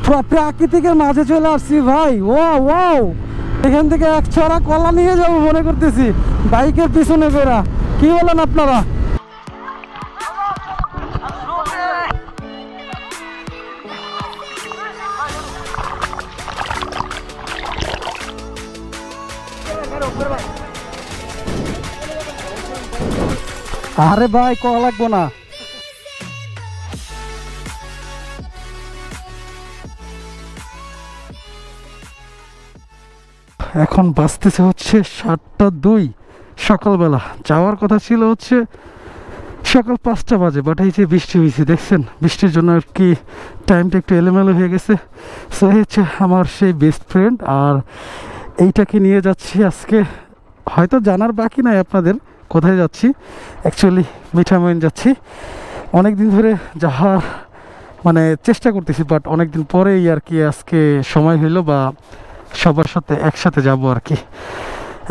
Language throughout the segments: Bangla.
প্রাকৃতিকের মাঝে চলে আসছি ভাই। ওয়াও, এখান থেকে এক ছড়া কলা নিয়ে যাবো মনে করতেছি বাইকের পিছনে বেরা। কি বলেন আপনারা? আরে ভাই কলা লাগবো না। এখন বাজতেছে হচ্ছে 7:02 সকালবেলা। যাওয়ার কথা ছিল হচ্ছে সকাল 5টা বাজে, বাট এই যে বৃষ্টি হয়েছে দেখছেন, বৃষ্টির জন্য আর কি টাইমটা একটু এলোমেলো হয়ে গেছে। সো হচ্ছে আমার সেই বেস্ট ফ্রেন্ড, আর এইটাকে নিয়ে যাচ্ছি আজকে। হয়তো জানার বাকি নাই আপনাদের কোথায় যাচ্ছি। অ্যাকচুয়ালি মিঠামইন যাচ্ছি। অনেক দিন ধরে যাওয়ার মানে চেষ্টা করতেছি, বাট অনেক দিন পরেই আর কি আজকে সময় হইলো, বা সবার সাথে একসাথে যাব আর কি।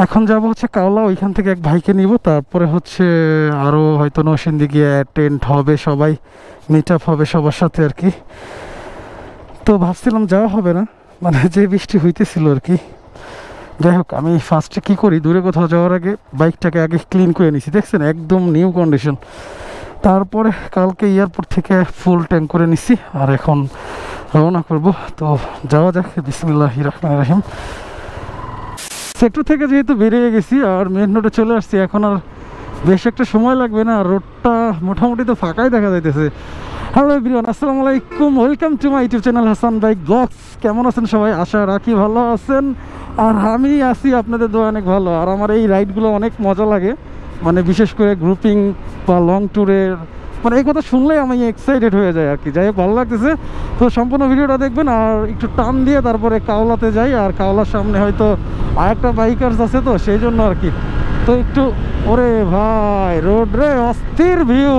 এখন যাব হচ্ছে কাওলা, ওইখান থেকে এক ভাইকে নিব, তারপরে হচ্ছে আরও হয়তো নরসিংদী গিয়ে টেন্ট হবে, সবাই মিট আপ হবে সবার সাথে আর কি। তো ভাবছিলাম যাওয়া হবে না, মানে যে বৃষ্টি হইতেছিল আর কি। যাই হোক, আমি ফার্স্টে কী করি, দূরে কোথাও যাওয়ার আগে বাইকটাকে আগে ক্লিন করে নিছি, দেখছেন একদম নিউ কন্ডিশন। তারপরে কালকে এয়ারপোর্ট থেকে ফুল ট্যাঙ্ক করে নিছি, আর এখন রওনা করব। তো যাওয়া যাক, বিসমিল্লাহির রহমানির রহিম। সেক্টর থেকে যেহেতু বেরিয়ে গেছি আর মেন রোডে চলে আসছি, এখন আর বেশ একটা সময় লাগবে না। আর রোডটা মোটামুটি তো ফাঁকাই দেখা যাইতেছে। হ্যালো এভরিওয়ান, আসসালামু আলাইকুম, welcome to my YouTube channel Hasan bike vlogs. কেমন আছেন সবাই? আশা রাখি ভালো আছেন, আর আমি আছি আপনাদের দোয়া অনেক ভালো। আর আমার এই রাইডগুলো অনেক মজা লাগে, মানে বিশেষ করে গ্রুপিং বা লং ট্যুরের, মানে এই কথা শুনলেই আমি এক্সাইটেড হয়ে যায় আর কি। যাই হোক, ভালো লাগতেছে। তো সম্পূর্ণ ভিডিওটা দেখবেন, আর একটু টান দিয়ে তারপরে কাওলাতে যাই। আর কাওলার সামনে হয়তো আরেকটা বাইকার্স আছে, তো সেই জন্য আর কি। তো একটু, ওরে ভাই রোড রে, অস্থির ভিউ,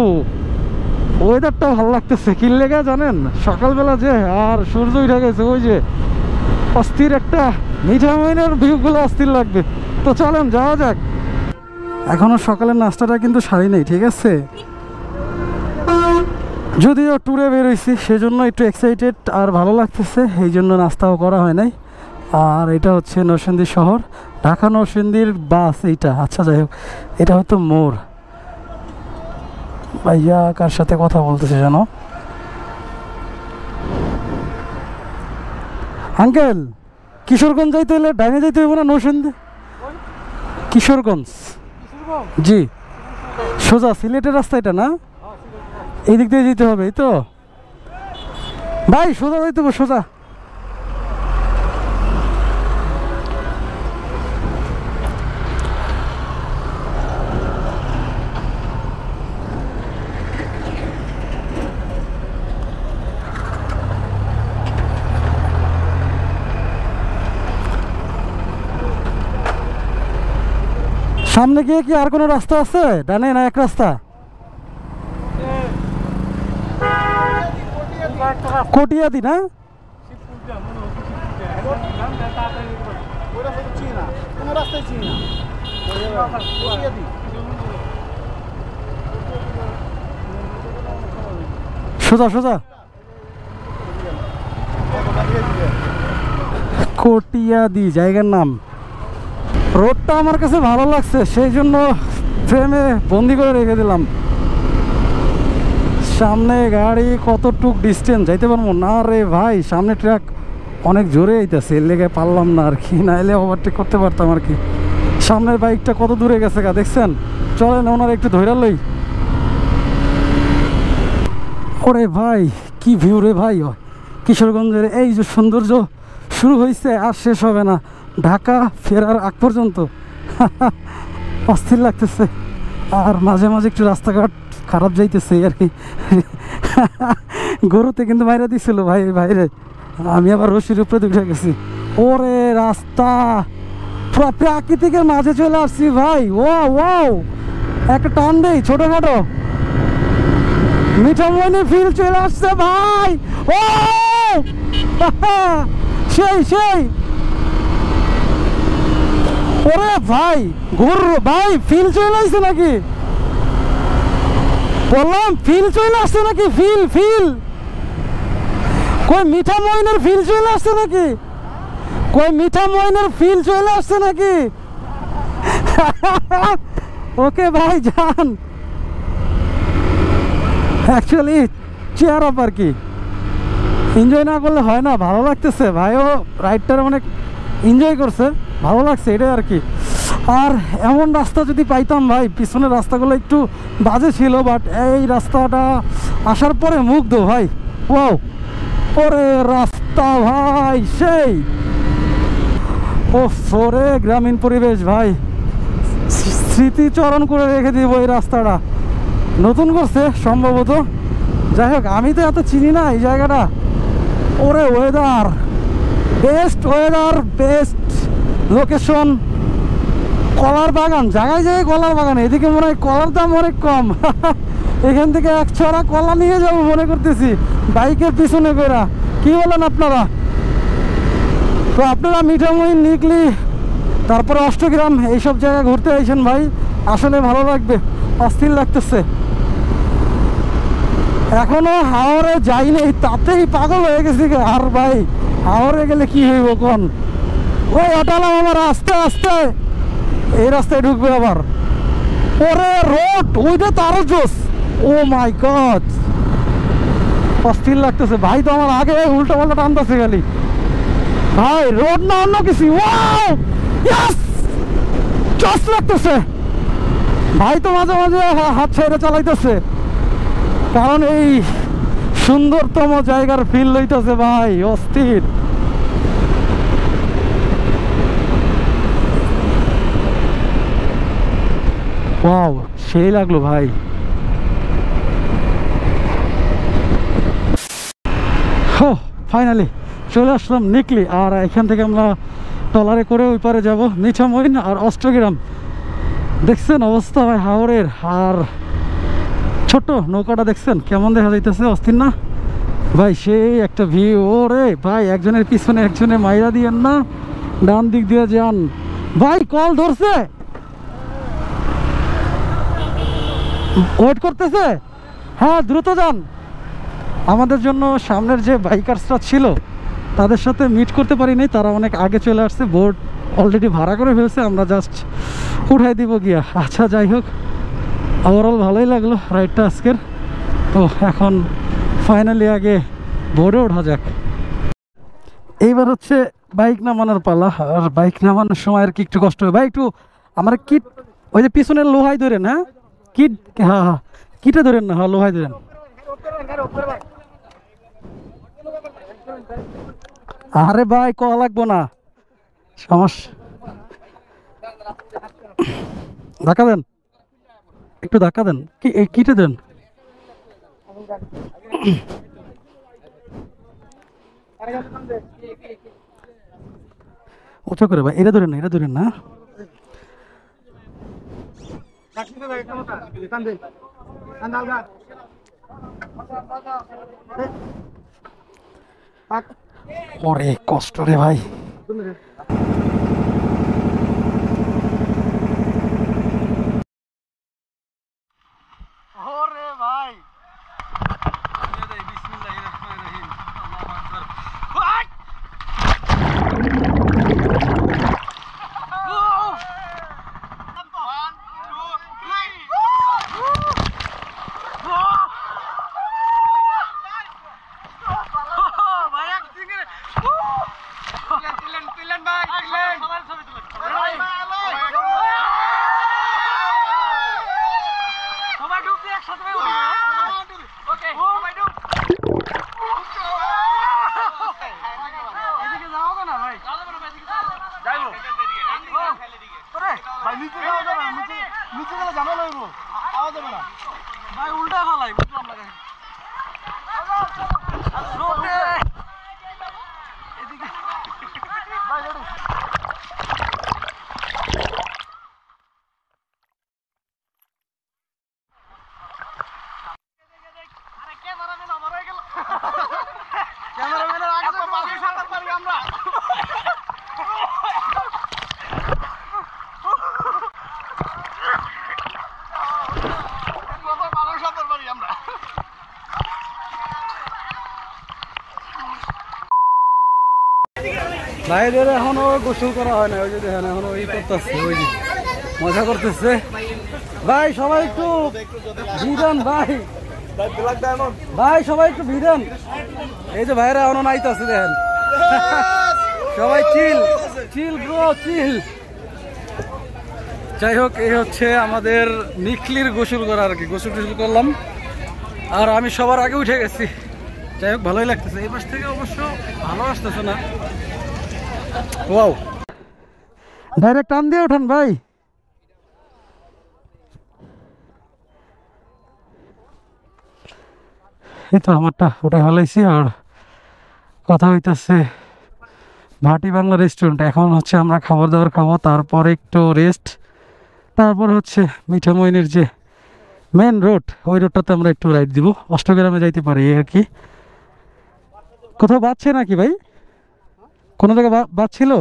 ওয়েদারটা ভালো লাগতেছে। কি লেগে জানেন, সকালবেলা যে আর সূর্য উঠে গেছে, ওই যে অস্থির একটা মিঠামইনের ভিউগুলো অস্থির লাগবে। তো চলেন যাওয়া যাক। এখনো সকালের নাস্তাটা কিন্তু সারি নেই, ঠিক আছে? যদিও ট্যুরে বেরোইছি, সেজন্য একটু এক্সাইটেড আর ভালো লাগতেছে, এই জন্য নাস্তাও করা হয় নাই। আর এটা হচ্ছে নরসিংদী শহর, ঢাকা নরসিংদীর বাস এইটা। আচ্ছা যাই হোক, এটা হয়তো মোড়। ভাইয়া কার সাথে কথা বলতেছে জানো? আঙ্কেল, কিশোরগঞ্জ যাইতে হলে ডাইনে যাইতে হইব না নরসিংদী? কিশোরগঞ্জ জি, সোজা সিলেটের রাস্তা এটা না? এই দিক দিয়ে যেতে হবে, এই তো ভাই, সোজা যাইতে হবে, সোজা। সামনে গিয়ে কি আর কোনো রাস্তা আছে ডানে, না এক রাস্তা? কটিয়াদি না? সোজা সোজা কটিয়াদি জায়গার নাম। রোডটা আমার কাছে ভালো লাগছে, সেই জন্য ফ্রেমে বন্দি করে রেখে দিলাম। সামনে গাড়ি কতটুক ডিস্টেন্স যাইতে পারবো না রে ভাই, সামনে ট্রাক অনেক জোরে আইতেছে, এর লেগে পারলাম না আর কি, নাইলে ওভারটেক করতে পারতাম আর কি। সামনের বাইকটা কত দূরে গেছে গা দেখছেন? চলেন ওনার একটু ধৈর্য লই। ওরে ভাই কি ভিউ রে ভাই, কিশোরগঞ্জের এই যে সৌন্দর্য শুরু হয়েছে আর শেষ হবে না, ঢাকা ফেরার আগ পর্যন্ত অস্থির লাগতেছে। আর মাঝে মাঝে একটু রাস্তাঘাট খারাপ যাইতেছে আর কি। গরুতে কিন্তু বাইরে দিছিল ভাই, বাইরে আমি আবার রশির উপরে উঠে গেছি। ওরে রাস্তা, পুরো প্রাকৃতিকের মাঝে চলে আসছি ভাই। ওয়াও, একটা টান দেই ছোটখাটো, মিঠামইনে ফিল চলে আসছে ভাই। ও সেই সেই, ওরে ভাই ঘুর ভাই, ফিল চলে আসছে নাকি? বললাম ফিল চলে আসছে নাকি? ফিল ফিল, কই মিঠা মইনের ফিল চলে আসছে নাকি? কই মিঠা মইনের ফিল চলে আসছে নাকি? ওকে ভাই যান। অ্যাকচুয়ালি চেয়ার আপ আর কি, এনজয় না করলে হয় না। ভালো লাগতেছে, ভাইও রাইডটার অনেক এনজয় করছে, ভালো লাগছে এটাই আর কি। আর এমন রাস্তা যদি পাইতাম ভাই, পিছনের রাস্তাগুলো একটু বাজে ছিল, বাট এই রাস্তাটা আসার পরে মুগ্ধ ভাই। ওয়াও, ওরে রাস্তা ভাই সেই, ও ফোরে গ্রামীণ পরিবেশ ভাই, স্মৃতিচরণ করে রেখে দিব এই রাস্তাটা। নতুন করছে সম্ভবত, যাই হোক আমি তো এত চিনি না এই জায়গাটা। ওরে weather, best weather, best location, কলার বাগান, জায়গায় জায়গায় কলার বাগান। এদিকে মনে হয় কলার দাম অনেক কম। এখান থেকে এক ছড়া কলা নিয়ে যাবো মনে করতেছি বাইকের পিছনে করে, কি বলেন আপনারা? তো আপনারা মিঠামইন, নিকলি, তারপরে অষ্টগ্রাম এইসব জায়গা ঘুরতে আইছেন ভাই, আসলে ভালো লাগবে, অস্থির লাগতেছে। এখনো হাওড়ে যাই নাই, তাতেই পাগল হয়ে গেছি। আর ভাই হাওড়ে গেলে কি হইব কোন? ওই অটালাম আমার আস্তে আস্তে, এই রাস্তায় ঢুকবে আবার। ওরে রোড, ওইটা তো আরো জোস। ও মাই গড, অস্থির লাগতেছে ভাই। তো আমার আগে উল্টা পাল্টা টানতেছে খালি ভাই, রোড না অন্য কিছু। ওয়াও, ইয়েস, জোস লাগতেছে ভাই। তো মাঝে মাঝে হাত ছেড়ে চালাইতেছে, কারণ এই সুন্দরতম জায়গার ফিল লইতেছে ভাই, অস্থির। ওয়াও, সেই লাগলো ভাই। হো, ফাইনালি চলে আসলাম নিকলি। আর এখান থেকে আমরা ট্রলারে করে ওই পারে যাবো মিঠামইন আর অষ্টগ্রাম। দেখছেন অবস্থা ভাই হাওড়ের, আর ছোট্ট নৌকাটা দেখছেন কেমন দেখা যাইতেছে, অস্থির না ভাই? সেই একটা ভিউ। ওরে ভাই, একজনের পিছনে একজনে মাইরা দিয়েন না, ডান দিক দিয়ে যান ভাই। কল ধরছে, ওয়েট করতেছে। হ্যাঁ দ্রুত যান। আমাদের জন্য সামনের যে বাইকার্সরা ছিল তাদের সাথে মিট করতে পারি নাই, তারা অনেক আগে চলে আসছে, বোর্ড অলরেডি ভাড়া করে ফেলছে, আমরা জাস্ট উঠাই দিব গিয়া। আচ্ছা যাই হোক, ওভারঅল ভালোই লাগলো রাইডটা আজকের। তো এখন ফাইনালি আগে বোর্ডে ওঠা যাক। এইবার হচ্ছে বাইক নামানোর পালা। আর বাইক নামানোর সময় আর কি একটু কষ্ট হয় ভাই। একটু আমার কিট, ওই যে পিছনের লোহাই ধরেন। হ্যাঁ কিট, হ্যাঁ হ্যাঁ কিটে ধরেন না, হ্যাঁ লোহাই ধরেন। আরে ভাই কল লাগবো না, সমস্যা। ধাক্কা দেন, একটু ধাক্কা দেন, কি কিটে দেন। উঁচু করে ভাই, এটা ধরেন না, এটা ধরেন না। ওরে কষ্ট রে ভাই। ওরে ভাই, ভাই উল্টা ফালাই বুঝলাম না। এদিকে ভাই ক্যামেরাম্যানের আগে তো পাশে সাঁতার পারি আমরা। ভালো সাঁতার পারি আমরা। ভাইদের এখনো গোসল করা হয় না, ওই যে দেখেন এখনো ওই করতেছে, ওই যে মজা করতেছে। ভাই সবাই একটু ভিড়ান, ভাই ভাই সবাই একটু ভিড়ান। এই যে ভাইরা এখনো নাইতেছে দেখেন, সবাই চিল চিল ব্রো চিল। যাই হোক, এই হচ্ছে আমাদের নিকলির গোসল করা আর কি। গোসল টোসল করলাম আর আমি সবার আগে উঠে গেছি। যাই হোক, ভালোই লাগতেছে। এই পাশ থেকে অবশ্য ভালো আসতেছে না। ওয়াও, ডাইরেক্ট টান দিয়ে ওঠান ভাই। এই তো আমারটা ওটা ভালাইছি। আর কথা হইতেছে ভাটি বাংলা রেস্টুরেন্ট। এখন হচ্ছে আমরা খাবার দাবার খাবো, তারপরে একটু রেস্ট, তারপর হচ্ছে মিঠামইনের যে মেন রোড, ওই রোডটাতে আমরা একটু রাইড দিব, অষ্টগ্রামে যাইতে পারি আর কি। কোথাও বাজছে নাকি ভাই? কোনো জায়গায় বাজছিল?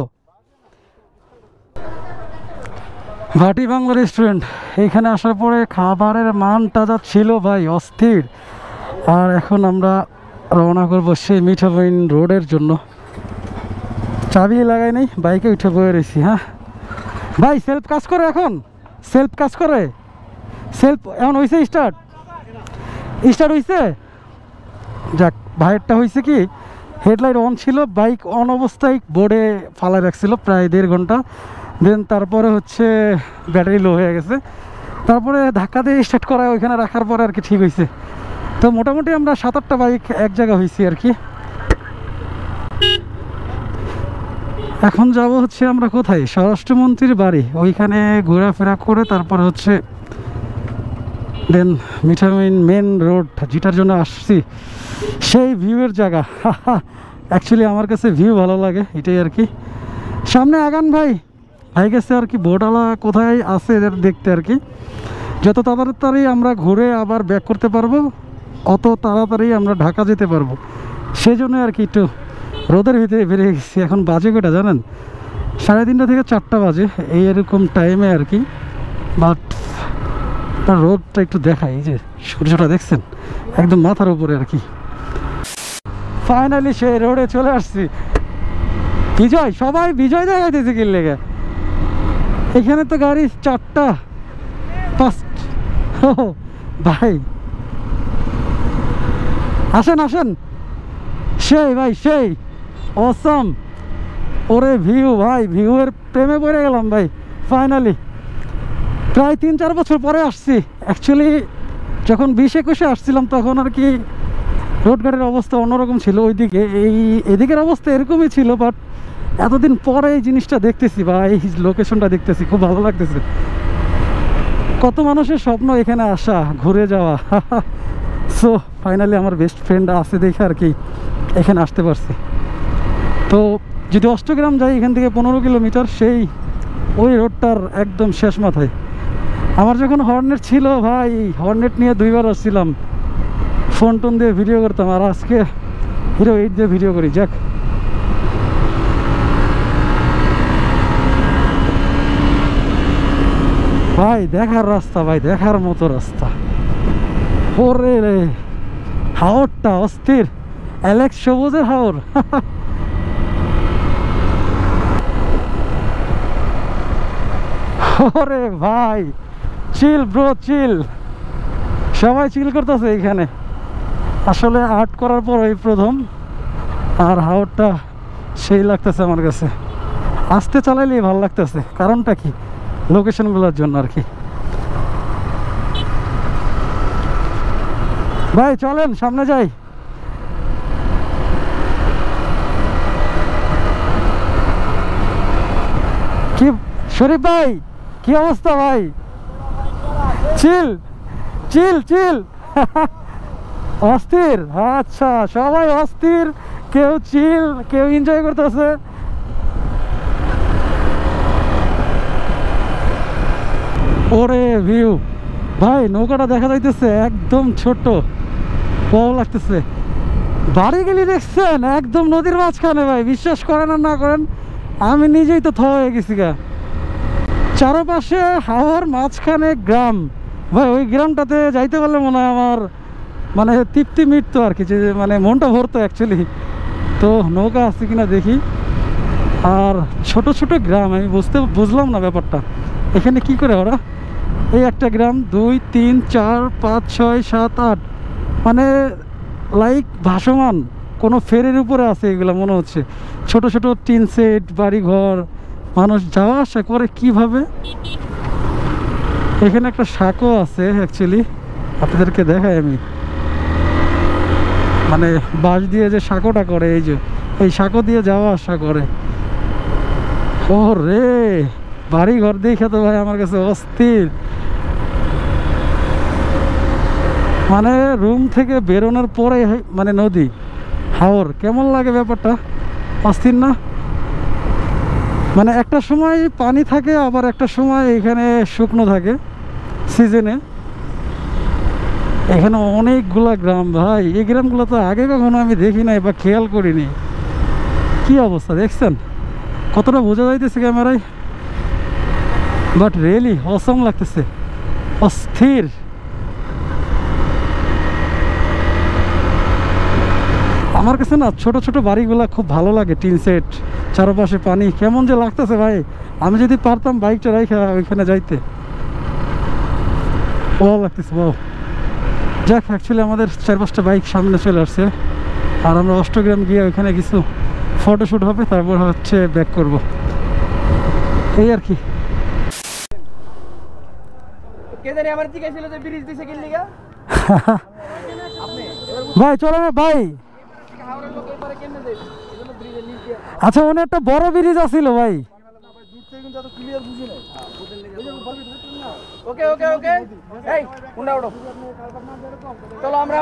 ভাটি বাংলা রেস্টুরেন্ট, এইখানে আসার পরে খাবারের মানটা যা ছিল ভাই অস্থির। আর এখন আমরা রওনা করবো সেই মিঠামইন রোডের জন্য। চাবি লাগাই নাই, বাইকে উঠে বয়ে রয়েছি। হ্যাঁ ভাই, সেলফ কাজ করে এখন? সেলফ কাজ করে? সেলফ এখন হয়েছে? স্টার্ট হয়েছে? যাক, ভাইয়েরটা হয়েছে কি, হেডলাইট অন ছিল, বাইক অন অবস্থায় বোর্ডে ফালাই রাখছিল প্রায় 1.5 ঘন্টা। দেন তারপরে হচ্ছে ব্যাটারি লো হয়ে গেছে, তারপরে ধাক্কা দিয়ে স্টার্ট করা, ওইখানে রাখার পরে আর কি ঠিক হয়েছে। তো মোটামুটি আমরা 7-8টা বাইক এক জায়গা হয়েছি আর কি। এখন যাব হচ্ছে আমরা কোথায়, স্বরাষ্ট্রমন্ত্রীর বাড়ি, ওইখানে ঘোরাফেরা করে তারপর হচ্ছে দেন মিঠামইন মেন রোড, যেটার জন্য আসছি, সেই ভিউয়ের জায়গা। অ্যাকচুয়ালি আমার কাছে ভিউ ভালো লাগে, এটাই আর কি। সামনে আগান ভাই, ভাই গেছে আর কি বোর্ডওয়ালা কোথায় আছে এদের দেখতে আর কি। যত তাড়াতাড়ি আমরা ঘুরে আবার ব্যাক করতে পারবো, অত তাড়াতাড়ি আমরা ঢাকা যেতে পারবো। সেই জন্য আর কি একটু রোদের ভিতরে বেরিয়ে গেছি। এখন বাজে কটা জানেন? 3:30 থেকে 4টা বাজে, এই এরকম টাইমে আর কি। বাট তার রোদটা একটু দেখায়, এই যে সূর্যটা দেখছেন একদম মাথার উপরে আর কি। ফাইনালি সেই রোডে চলে আসছি। বিজয়, সবাই বিজয় দেখাইতেছে কি লেগে। এখানে তো গাড়ি 4টা 5। ভাই আসেন আসেন, সেই ভাই সেই অসাম। ওরে ভিউ ভাই, ভিউয়ের প্রেমে পড়ে গেলাম ভাই। ফাইনালি প্রায় 3-4 বছর পরে আসছি। অ্যাকচুয়ালি যখন 20-21-এ আসছিলাম তখন আর কি রোডঘাটের অবস্থা অন্যরকম ছিল, ওইদিকে এদিকের অবস্থা এরকমই ছিল। বাট এতদিন পরে এই জিনিসটা দেখতেছি বা এই লোকেশনটা দেখতেছি, খুব ভালো লাগতেছে। কত মানুষের স্বপ্ন এখানে আসা, ঘুরে যাওয়া। সো ফাইনালি আমার বেস্ট ফ্রেন্ড আছে দেখে আর কি এখানে আসতে পারছি। তো যদি অষ্টগ্রাম যাই এখান থেকে 15 কিলোমিটার, সেই ওই রোডটার একদম শেষ মাথায়। আমার যখন হর্নেট ছিল ভাই, হর্নেট নিয়ে 2বার আসছিলাম, ফোন টোন দিয়ে ভিডিও করতাম। আর আজকে হিরো 8 দিয়ে ভিডিও করি। যাক, ভাই দেখার রাস্তা, ভাই দেখার মতো রাস্তা। ওরে রে, হাওরটা অস্থির, অ্যালেক্স সবুজের হাওর। ওরে ভাই, চিল ব্রো চিল, সবাই চিল করতেছে এখানে। আসলে আর্ট করার পর এই প্রথম, আর হাওরটা সেই লাগতেছে আমার কাছে। আস্তে চালাইলেই ভালো লাগতেছে, কারণটা কি, লোকেশনগুলোর জন্য আর কি। ভাই চলেন সামনে যাই। কি শরীফ ভাই, কি অবস্থা ভাই? চিল চিল চিল। অস্থির, আচ্ছা সবাই অস্থির, কেউ চিল, কেউ এনজয় করতেছে। ওরে ভিউ ভাই, নৌকাটা দেখা যাইতেছে একদম ছোট, ভালো লাগতেছে। বাড়ি গেলে দেখছেন একদম নদীর মাঝখানে ভাই, বিশ্বাস করেন আর না করেন, আমি নিজেই তো হয়ে গেছি গা। চারপাশে হাওয়ার মাঝখানে গ্রাম ভাই, ওই গ্রামটাতে যাইতে পারলে মনে হয় আমার মানে তৃপ্তি মিটতো আর কি, যে মানে মনটা ভরতো অ্যাকচুয়ালি। তো নৌকা আছে কিনা দেখি। আর ছোট ছোট গ্রাম, আমি বুঝলাম না ব্যাপারটা, এখানে কি করে ওরা, এই একটা গ্রাম 2 3 4 5 6 7 8, মানে লাইক ভাসমান কোনো ফেরির উপরে আছে এগুলো মনে হচ্ছে। ছোট ছোট টিন সেট বাড়ি ঘর, মানুষ যাওয়া আসা করে কিভাবে। এখানে একটা সাঁকো আছে অ্যাকচুয়ালি, আপনাদেরকে দেখাই আমি, মানে বাঁশ দিয়ে যে সাঁকোটা করে, এই যে এই সাঁকো দিয়ে যাওয়া আসা করে। ও রে, বাড়ি ঘর দেখে তো ভাই আমার কাছে অস্থির, মানে রুম থেকে বেরোনোর পরে মানে নদী হাওর, কেমন লাগে ব্যাপারটা, অস্থির না? মানে একটা সময় পানি থাকে, আবার একটা সময় এখানে শুকনো থাকে সিজনে। এখানে অনেকগুলা গ্রাম ভাই, এই গ্রামগুলো তো আগে কখনো আমি দেখি নাই বা খেয়াল করিনি। কি অবস্থা দেখছেন, কতটা বোঝা যাইতেছে ক্যামেরায়, বাট রিয়েলি অসম লাগতেছে, অস্থির। আমার কাছে না ছোট ছোট বাড়িগুলা খুব ভালো লাগে, টিন সেট, চারপাশে পানি, কেমন যে লাগতেছে ভাই। আমি যদি পারতাম বাইকটা রাইখা ওইখানে যাইতে, ভালো লাগতেছে। বাহ, যাক, অ্যাকচুয়ালি আমাদের 4-5টা বাইক সামনে চলে আসছে, আর আমরা অষ্টগ্রাম গিয়ে ওইখানে কিছু ফটোশ্যুট হবে, তারপর হচ্ছে ব্যাক করব, এই আর কি। ভাই চলো না ভাই, আচ্ছা ওখানে একটা বড় ব্রিজ আছিল ভাই। ওকে ওকে ওকে, এই কোনটা ওঠো, চলো আমরা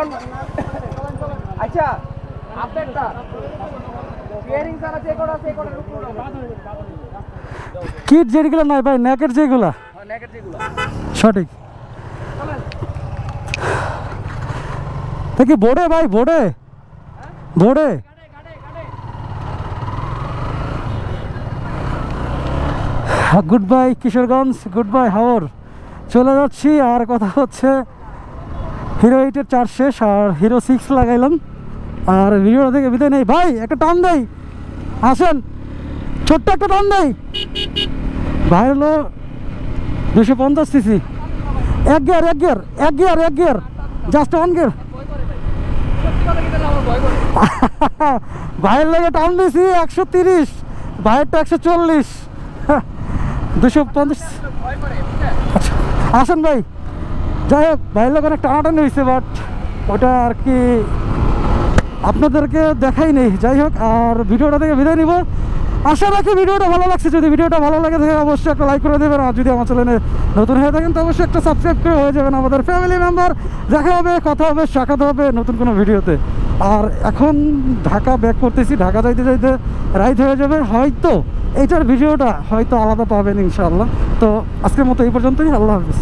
আচ্ছা আপডেটটা ক্লিয়ারিং সারা চেক করা আছে, কোটা রুকো কিট যেগুলো নাই ভাই, নেকের যেগুলা, হ্যাঁ নেকের যেগুলো সঠিক। দেখি বোর্ডে ভাই, বোর্ডে বোর্ডে good bye Kishoreganj, good bye হাওর, চলে যাচ্ছি। আর কথা হচ্ছে হিরো 8-এর চার্জ শেষ, আর হিরো 6 লাগাইলাম, আর ভিডিওটা থেকে বিদায় নেই। ভাই একটা টান দেই, আসেন, ছোট্ট একটা টান দেই ভাই, হলো 250 সিসি, এক গিয়ার এক গিয়ার এক গিয়ার এক গিয়ার, জাস্ট অন গিয়ার। ভাইয়ের লাগে টান দিয়েছি 130, ভাইয়েরটা 140, 250। আচ্ছা আসেন ভাই, যাই হোক ভাইয়ের লোক অনেক টানাটানি হয়েছে, বাট ওটা আর কি আপনাদেরকে দেখাই নেই। যাই হোক, আর ভিডিওটা থেকে বিদায় নিব। আশা রাখি ভিডিওটা ভালো লাগছে। যদি ভিডিওটা ভালো লাগে থাকে অবশ্যই একটা লাইক করে দেবেন, আর যদি আমার চ্যানেলে নতুন হয়ে থাকেন তো অবশ্যই একটা সাবস্ক্রাইব করে হয়ে যাবেন আমাদের ফ্যামিলি মেম্বার। দেখা হবে, কথা হবে, সাক্ষাৎ হবে নতুন কোনো ভিডিওতে। আর এখন ঢাকা ব্যাক করতেছি, ঢাকা যাইতে যাইতে রাইড হয়ে যাবে, হয়তো এইটার ভিডিওটা হয়তো আলাদা পাবেন ইনশাআল্লাহ। তো আজকের মতো এই পর্যন্তই, আল্লাহ হাফিজ।